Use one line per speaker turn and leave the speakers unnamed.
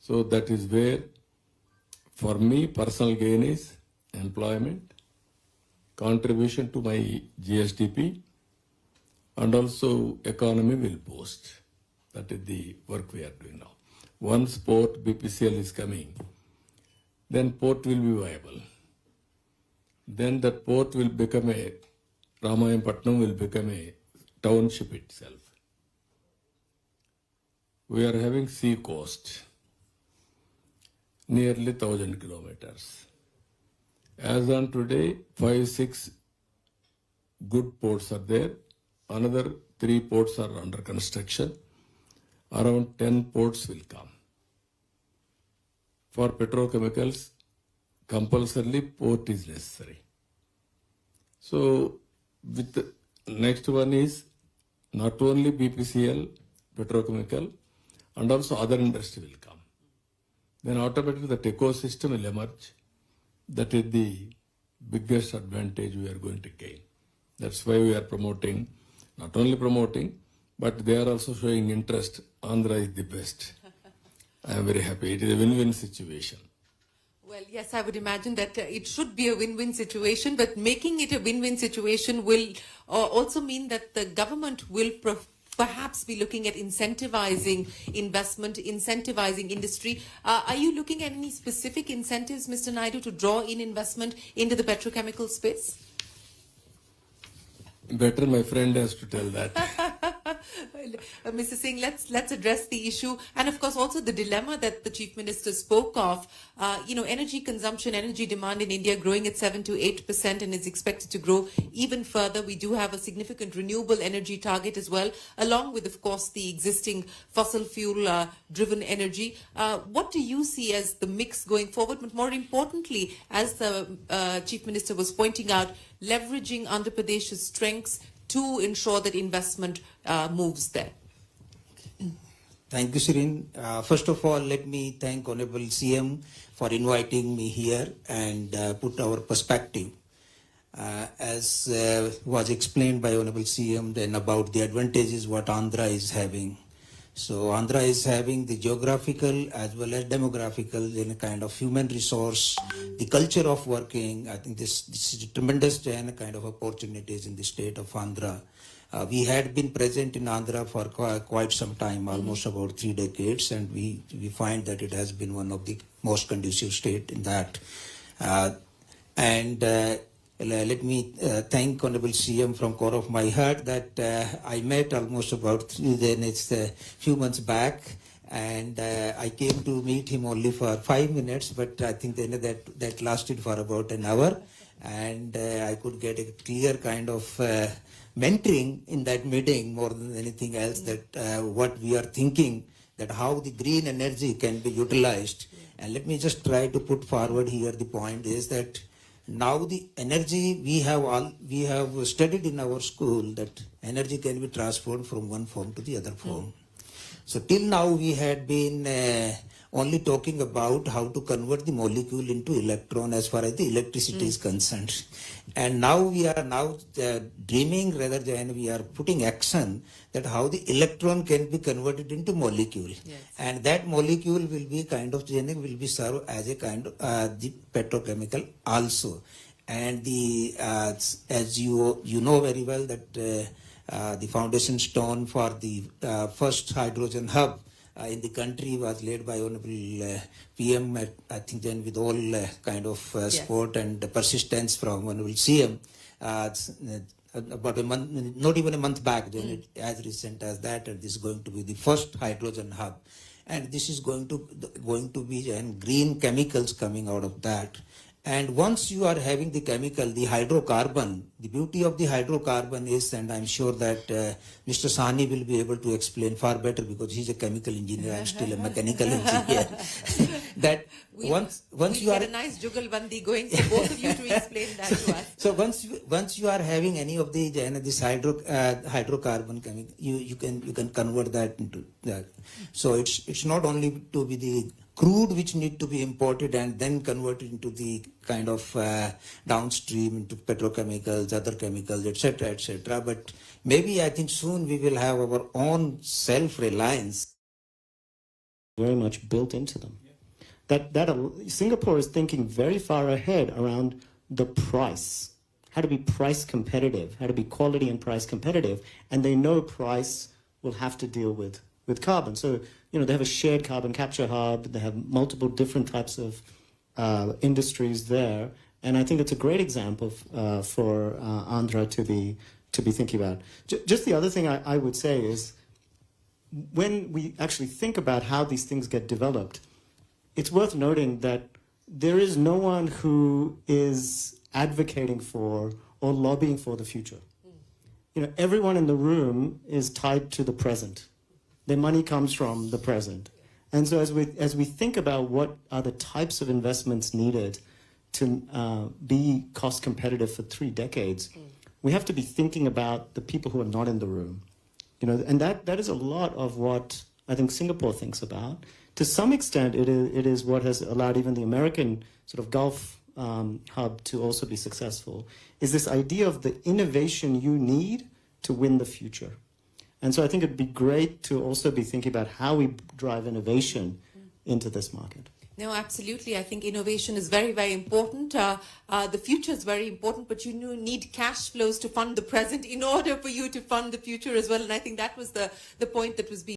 So that is where, for me, personal gain is employment, contribution to my GSDP, and also economy will boost. That is the work we are doing now. Once port BPCL is coming, then port will be viable. Then that port will become Ramayapatnam will become a township itself. We are having sea coast, nearly 1,000 kilometers. As on today, 5-6 good ports are there. Another 3 ports are under construction. Around 10 ports will come. For petrochemicals, compulsorily port is necessary. So, with the next one is not only BPCL, petrochemical, and also other industry will come. Then automatically that ecosystem will emerge. That is the biggest advantage we are going to gain. That's why we are promoting, not only promoting, but they are also showing interest. Andhra is the best. I am very happy. It is a win-win situation.
Well, yes, I would imagine that it should be a win-win situation, but making it a win-win situation will also mean that the government will perhaps be looking at incentivizing investment, incentivizing industry. Are you looking at any specific incentives, Mr. Naidu, to draw in investment into the petrochemical space?
Better my friend has to tell that.
Mr. Singh, let's address the issue, and of course also the dilemma that the Chief Minister spoke of. Energy consumption, energy demand in India growing at 7 to 8% and is expected to grow even further. We do have a significant renewable energy target as well, along with, of course, the existing fossil fuel driven energy. What do you see as the mix going forward? But more importantly, as the Chief Minister was pointing out, leveraging Andhra Pradesh's strengths to ensure that investment moves there.
Thank you, Shirin. First of all, let me thank Honorable CM for inviting me here and put our perspective. As was explained by Honorable CM then about the advantages what Andhra is having. So Andhra is having the geographical as well as demographical in a kind of human resource, the culture of working. I think this is a tremendous kind of opportunities in the state of Andhra. We had been present in Andhra for quite some time, almost about 3 decades, and we find that it has been one of the most conducive state in that. Let me thank Honorable CM from core of my heart that I met almost about few months back, and I came to meet him only for 5 minutes, but I think that lasted for about an hour, and I could get a clear kind of mentoring in that meeting more than anything else, that what we are thinking, that how the green energy can be utilized. And let me just try to put forward here the point is that now the energy we have studied in our school that energy can be transformed from one form to the other form. So till now we had been only talking about how to convert the molecule into electron as far as the electricity is concerned. And now we are dreaming rather than we are putting action that how the electron can be converted into molecule.
Yes. And
that molecule will be kind of will be served as a kind of the petrochemical also. And the as you know very well that the foundation stone for the first hydrogen hub in the country was laid by Honorable PM, I think then with all kind of support and persistence from Honorable CM. About a month, not even a month back, then as recent as that, and this is going to be the first hydrogen hub. And this is going to be green chemicals coming out of that. And once you are having the chemical, the hydrocarbon, the beauty of the hydrocarbon is, and I'm sure that Mr. Sahni will be able to explain far better because he's a chemical engineer, I'm still a mechanical engineer. that once you are
a nice jugalbandi going for both of you to explain that to us.
So once you are having any of this hydrocarbon chemical, you can convert that into that. So it's not only to be the crude which need to be imported and then converted into the kind of downstream into petrochemicals, other chemicals, etc. But maybe I think soon we will have our own self-reliance
very much built into them. Singapore is thinking very far ahead around the price, how to be price competitive, how to be quality and price competitive, and they know price will have to deal with carbon. So, they have a shared carbon capture hub, they have multiple different types of industries there, and I think it's a great example for Andhra to be thinking about. Just the other thing I would say is, when we actually think about how these things get developed, it's worth noting that there is no one who is advocating for or lobbying for the future. Everyone in the room is tied to the present. Their money comes from the present. And so as we think about what are the types of investments needed to be cost competitive for 3 decades, we have to be thinking about the people who are not in the room. And that is a lot of what I think Singapore thinks about. To some extent, it is what has allowed even the American sort of Gulf hub to also be successful, is this idea of the innovation you need to win the future. And so I think it'd be great to also be thinking about how we drive innovation into this market.
No, absolutely. I think innovation is very, very important. The future is very important, but you need cash flows to fund the present in order for you to fund the future as well. And I think that was the point that was being